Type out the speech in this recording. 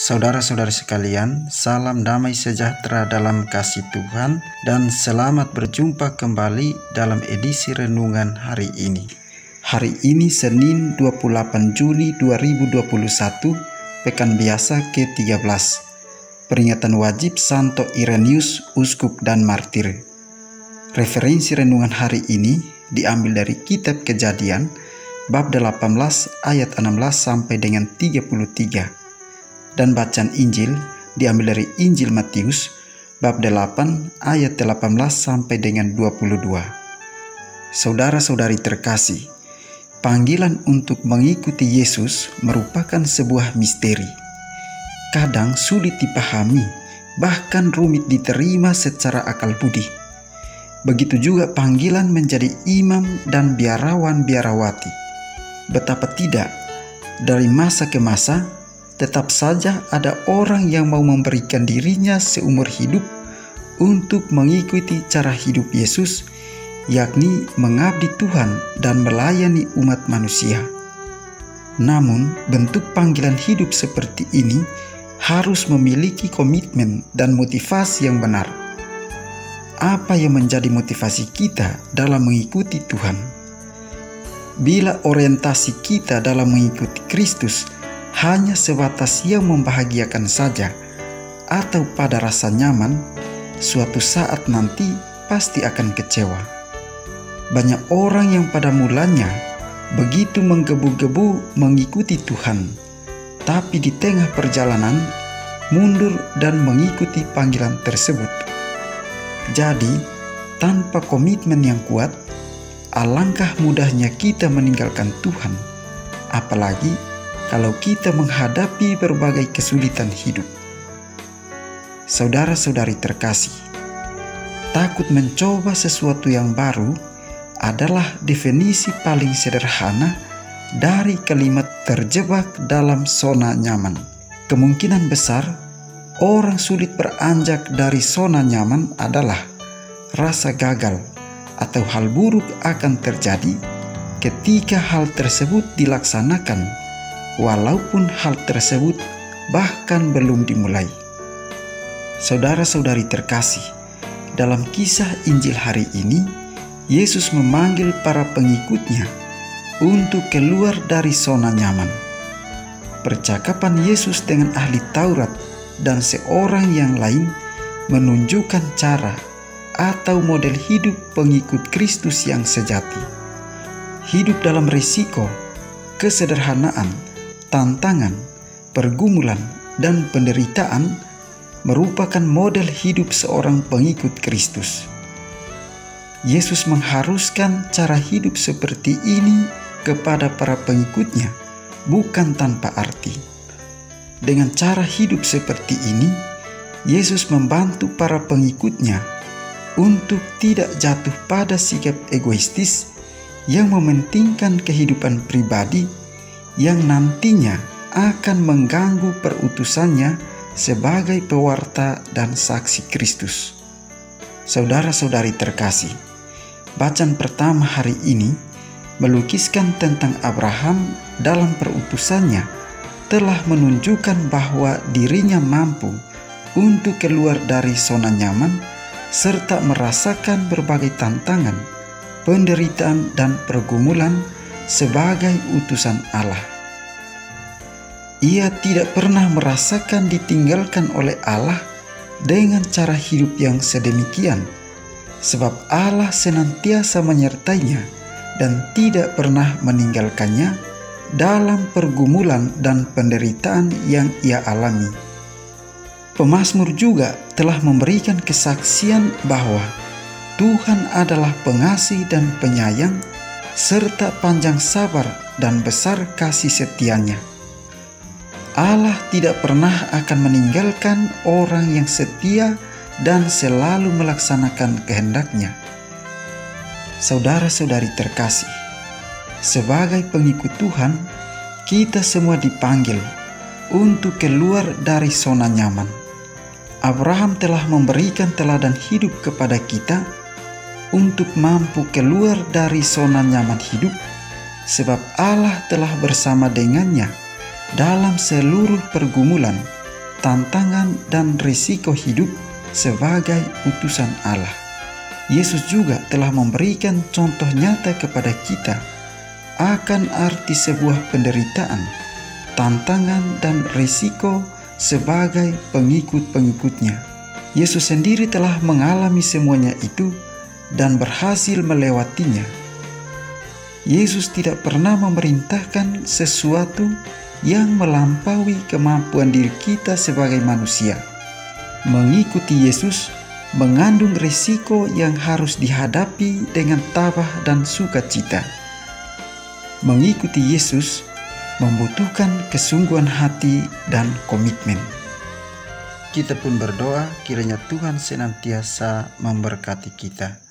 Saudara-saudara sekalian, salam damai sejahtera dalam kasih Tuhan dan selamat berjumpa kembali dalam edisi renungan hari ini. Hari ini Senin 28 Juni 2021, Pekan Biasa ke-13. Peringatan wajib Santo Irenaeus, Uskup dan Martir. Referensi renungan hari ini diambil dari Kitab Kejadian, bab 18 ayat 16 sampai dengan 33. Dan bacaan Injil diambil dari Injil Matius bab 8 ayat 18 sampai dengan 22. Saudara-saudari terkasih, panggilan untuk mengikuti Yesus merupakan sebuah misteri. Kadang sulit dipahami, bahkan rumit diterima secara akal budi. Begitu juga panggilan menjadi imam dan biarawan-biarawati. Betapa tidak, dari masa ke masa tetap saja ada orang yang mau memberikan dirinya seumur hidup untuk mengikuti cara hidup Yesus, yakni mengabdi Tuhan dan melayani umat manusia. Namun, bentuk panggilan hidup seperti ini harus memiliki komitmen dan motivasi yang benar. Apa yang menjadi motivasi kita dalam mengikuti Tuhan? Bila orientasi kita dalam mengikuti Kristus hanya sebatas yang membahagiakan saja atau pada rasa nyaman, suatu saat nanti pasti akan kecewa. Banyak orang yang pada mulanya begitu menggebu-gebu mengikuti Tuhan, tapi di tengah perjalanan mundur dan mengikuti panggilan tersebut. Jadi, tanpa komitmen yang kuat, alangkah mudahnya kita meninggalkan Tuhan, apalagi kalau kita menghadapi berbagai kesulitan hidup. Saudara-saudari terkasih, takut mencoba sesuatu yang baru adalah definisi paling sederhana dari kalimat terjebak dalam zona nyaman. Kemungkinan besar orang sulit beranjak dari zona nyaman adalah rasa gagal atau hal buruk akan terjadi ketika hal tersebut dilaksanakan, walaupun hal tersebut bahkan belum dimulai. Saudara-saudari terkasih, dalam kisah Injil hari ini, Yesus memanggil para pengikutnya untuk keluar dari zona nyaman. Percakapan Yesus dengan ahli Taurat dan seorang yang lain menunjukkan cara atau model hidup pengikut Kristus yang sejati. Hidup dalam risiko, kesederhanaan, tantangan, pergumulan, dan penderitaan merupakan model hidup seorang pengikut Kristus. Yesus mengharuskan cara hidup seperti ini kepada para pengikutnya, bukan tanpa arti. Dengan cara hidup seperti ini, Yesus membantu para pengikutnya untuk tidak jatuh pada sikap egoistis yang mementingkan kehidupan pribadi yang nantinya akan mengganggu perutusannya sebagai pewarta dan saksi Kristus. Saudara-saudari terkasih, bacaan pertama hari ini melukiskan tentang Abraham dalam perutusannya telah menunjukkan bahwa dirinya mampu untuk keluar dari zona nyaman serta merasakan berbagai tantangan, penderitaan, dan pergumulan sebagai utusan Allah. Ia tidak pernah merasakan ditinggalkan oleh Allah dengan cara hidup yang sedemikian, sebab Allah senantiasa menyertainya dan tidak pernah meninggalkannya dalam pergumulan dan penderitaan yang ia alami. Pemazmur juga telah memberikan kesaksian bahwa Tuhan adalah pengasih dan penyayang, serta panjang sabar dan besar kasih setianya. Allah tidak pernah akan meninggalkan orang yang setia dan selalu melaksanakan kehendak-Nya. Saudara-saudari terkasih, sebagai pengikut Tuhan, kita semua dipanggil untuk keluar dari zona nyaman. Abraham telah memberikan teladan hidup kepada kita untuk mampu keluar dari zona nyaman hidup, sebab Allah telah bersama dengannya dalam seluruh pergumulan tantangan dan risiko hidup sebagai utusan Allah. Yesus juga telah memberikan contoh nyata kepada kita akan arti sebuah penderitaan, tantangan, dan risiko sebagai pengikut-pengikutnya. Yesus sendiri telah mengalami semuanya itu dan berhasil melewatinya. Yesus tidak pernah memerintahkan sesuatu yang melampaui kemampuan diri kita sebagai manusia. Mengikuti Yesus mengandung risiko yang harus dihadapi dengan tabah dan sukacita. Mengikuti Yesus membutuhkan kesungguhan hati dan komitmen. Kita pun berdoa kiranya Tuhan senantiasa memberkati kita.